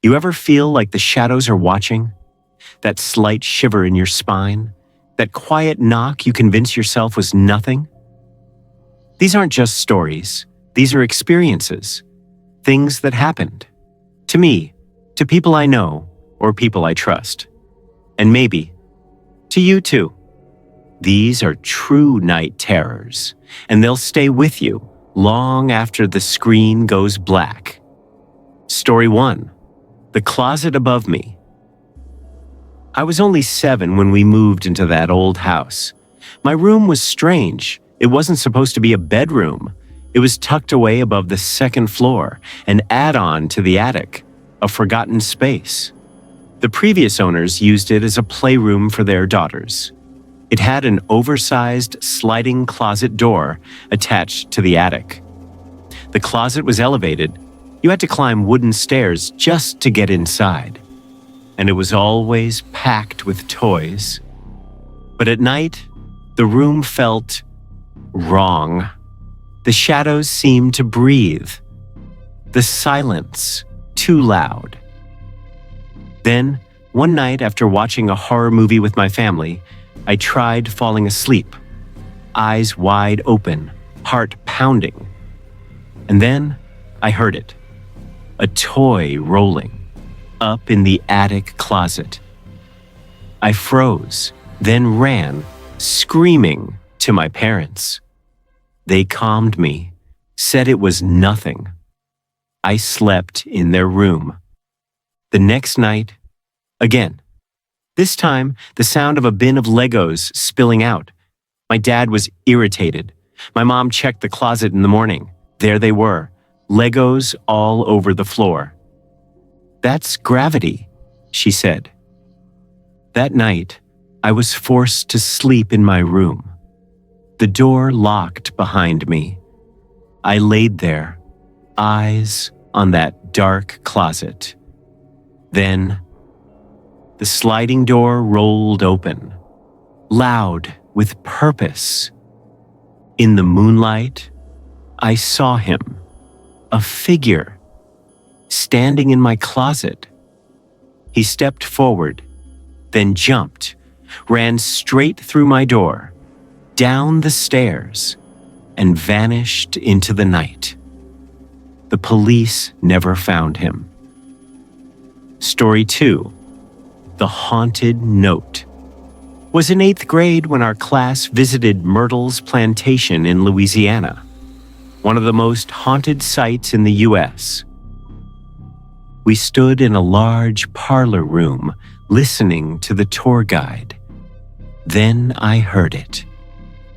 You ever feel like the shadows are watching? That slight shiver in your spine? That quiet knock you convince yourself was nothing? These aren't just stories. These are experiences. Things that happened. To me, to people I know, or people I trust. And maybe, to you too. These are true night terrors, and they'll stay with you long after the screen goes black. Story 1. The closet above me. I was only 7 when we moved into that old house. My room was strange. It wasn't supposed to be a bedroom. It was tucked away above the second floor, an add-on to the attic, a forgotten space. The previous owners used it as a playroom for their daughters. It had an oversized sliding closet door attached to the attic. The closet was elevated. You had to climb wooden stairs just to get inside. And it was always packed with toys. But at night, the room felt wrong. The shadows seemed to breathe. The silence too loud. Then, one night after watching a horror movie with my family, I tried falling asleep, eyes wide open, heart pounding. And then I heard it, a toy rolling up in the attic closet. I froze, then ran, screaming, to my parents. They calmed me, said it was nothing. I slept in their room. The next night, again. This time, the sound of a bin of Legos spilling out. My dad was irritated. My mom checked the closet in the morning. There they were, Legos all over the floor. "That's gravity," she said. That night, I was forced to sleep in my room. The door locked behind me. I laid there, eyes on that dark closet. Then, the sliding door rolled open, loud with purpose. In the moonlight, I saw him, a figure, standing in my closet. He stepped forward, then jumped, ran straight through my door, down the stairs, and vanished into the night. The police never found him. Story 2. The Haunted Note. Was in 8th grade when our class visited Myrtle's plantation in Louisiana, one of the most haunted sites in the U.S. We stood in a large parlor room listening to the tour guide. Then I heard it.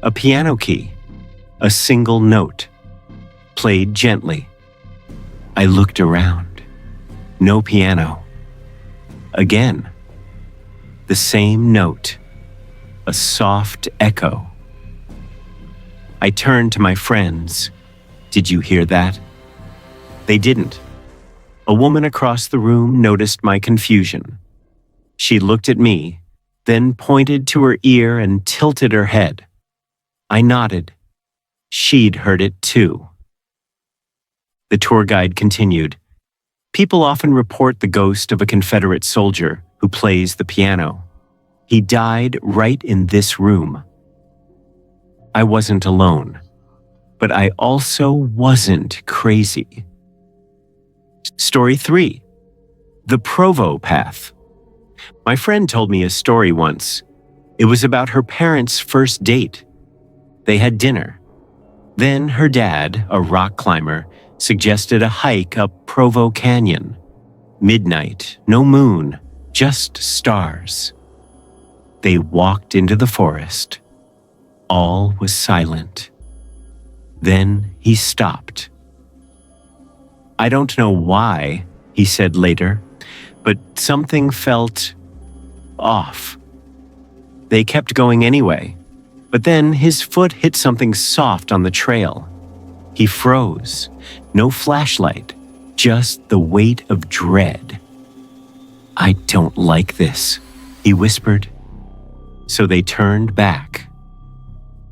A piano key, a single note, played gently. I looked around. No piano. Again, the same note, a soft echo. I turned to my friends. "Did you hear that?" They didn't. A woman across the room noticed my confusion. She looked at me, then pointed to her ear and tilted her head. I nodded. She'd heard it too. The tour guide continued. People often report the ghost of a Confederate soldier who plays the piano. He died right in this room. I wasn't alone, but I also wasn't crazy. Story 3. The Provo Path. My friend told me a story once. It was about her parents' first date. They had dinner. Then her dad, a rock climber, suggested a hike up Provo Canyon. Midnight, no moon, just stars. They walked into the forest. All was silent. Then he stopped. I don't know why, he said later, but something felt off. They kept going anyway, but then his foot hit something soft on the trail. He froze. No flashlight, just the weight of dread. I don't like this, he whispered. So they turned back.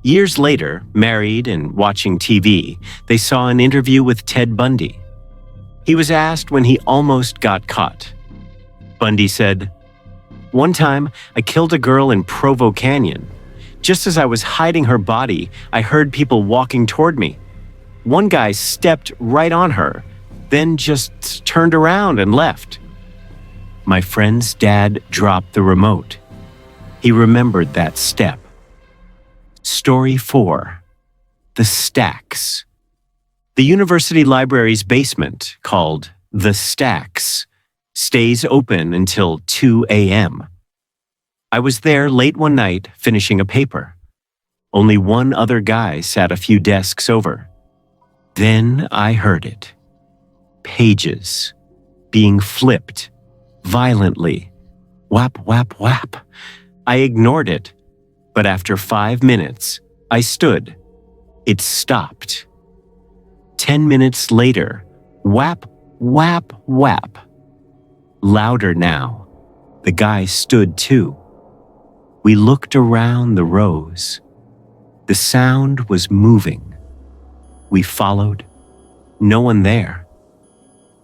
Years later, married and watching TV, they saw an interview with Ted Bundy. He was asked when he almost got caught. Bundy said, "One time, I killed a girl in Provo Canyon. Just as I was hiding her body, I heard people walking toward me. One guy stepped right on her, then just turned around and left. My friend's dad dropped the remote. He remembered that step." Story 4. The Stacks. The university library's basement, called The Stacks, stays open until 2 a.m. I was there late one night finishing a paper. Only one other guy sat a few desks over. Then I heard it. Pages being flipped violently. Whap, whap, whap. I ignored it, but after 5 minutes, I stood. It stopped. 10 minutes later, whap, whap, whap. Louder now. The guy stood too. We looked around the rows. The sound was moving. We followed. No one there.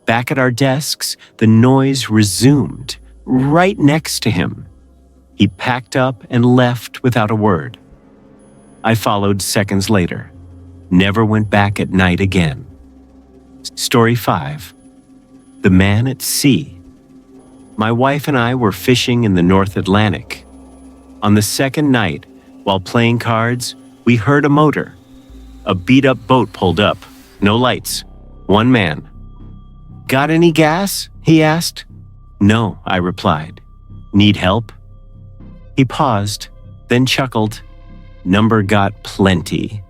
Back at our desks, the noise resumed, right next to him. He packed up and left without a word. I followed seconds later. Never went back at night again. Story 5. The Man at Sea. My wife and I were fishing in the North Atlantic. On the second night, while playing cards, we heard a motor. A beat-up boat pulled up. No lights. One man. "Got any gas?" he asked. "No," I replied. "Need help?" He paused, then chuckled. "Number got plenty."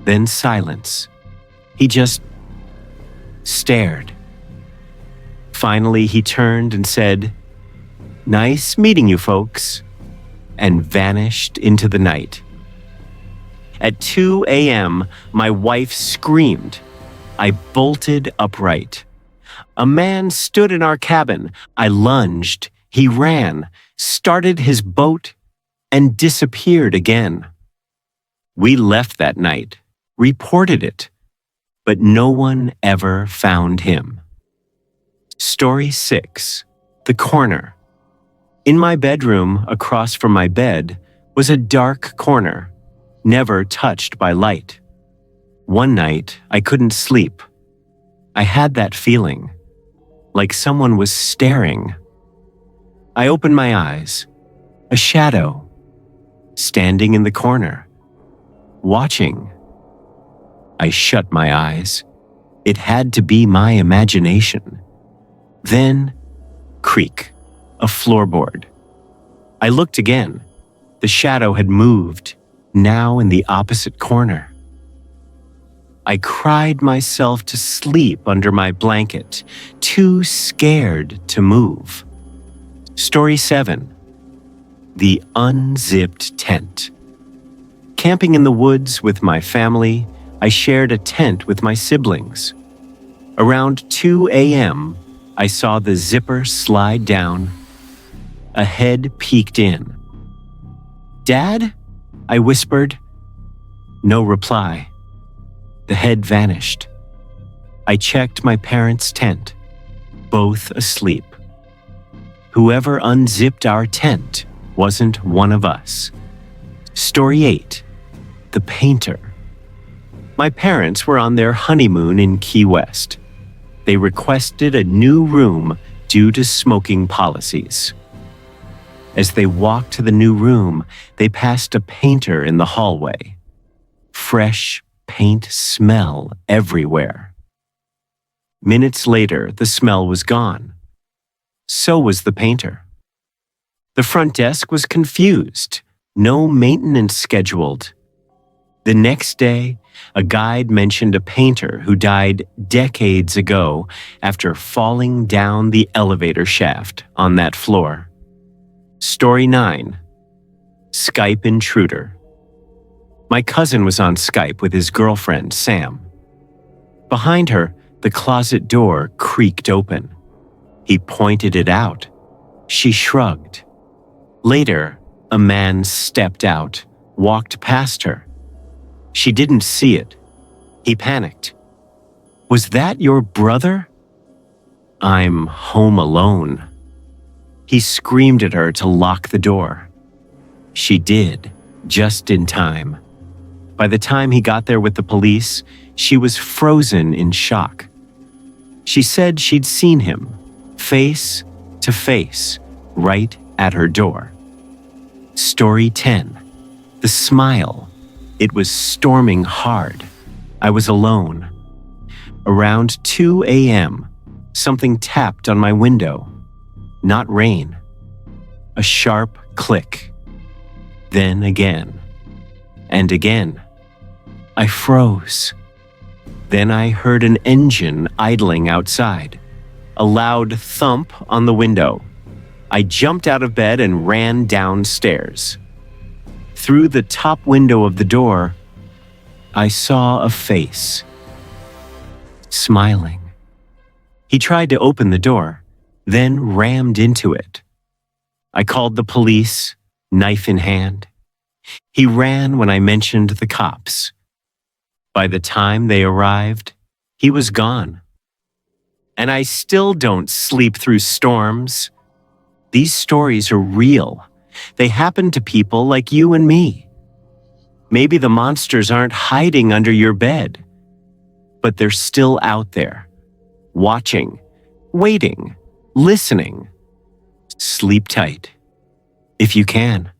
Then silence. He just stared. Finally, he turned and said, "Nice meeting you folks," and vanished into the night. At 2 a.m., my wife screamed. I bolted upright. A man stood in our cabin. I lunged. He ran, started his boat, and disappeared again. We left that night, reported it, but no one ever found him. Story 6. The Corner. In my bedroom, across from my bed, was a dark corner, never touched by light. One night, I couldn't sleep. I had that feeling, like someone was staring. I opened my eyes. A shadow, standing in the corner, watching. I shut my eyes. It had to be my imagination. Then, creak, a floorboard. I looked again. The shadow had moved, now in the opposite corner. I cried myself to sleep under my blanket, too scared to move. Story 7. The Unzipped Tent. Camping in the woods with my family, I shared a tent with my siblings. Around 2 a.m., I saw the zipper slide down. A head peeked in. "Dad?" I whispered. No reply. The head vanished. I checked my parents' tent, both asleep. Whoever unzipped our tent wasn't one of us. Story 8. The Painter. My parents were on their honeymoon in Key West. They requested a new room due to smoking policies. As they walked to the new room, they passed a painter in the hallway. Fresh paint smell everywhere. Minutes later, the smell was gone. So was the painter. The front desk was confused. No maintenance scheduled. The next day, a guide mentioned a painter who died decades ago after falling down the elevator shaft on that floor. Story 9. Skype Intruder. My cousin was on Skype with his girlfriend, Sam. Behind her, the closet door creaked open. He pointed it out. She shrugged. Later, a man stepped out, walked past her. She didn't see it. He panicked. Was that your brother? I'm home alone. He screamed at her to lock the door. She did, just in time. By the time he got there with the police, she was frozen in shock. She said she'd seen him, face to face, right at her door. Story 10. The smile. It was storming hard. I was alone. Around 2 a.m., something tapped on my window. Not rain. A sharp click. Then again. And again. I froze. Then I heard an engine idling outside. A loud thump on the window. I jumped out of bed and ran downstairs. Through the top window of the door, I saw a face. Smiling. He tried to open the door, then rammed into it. I called the police, knife in hand. He ran when I mentioned the cops. By the time they arrived, he was gone. And I still don't sleep through storms. These stories are real. They happen to people like you and me. Maybe the monsters aren't hiding under your bed, but they're still out there, watching, waiting, listening. Sleep tight, if you can.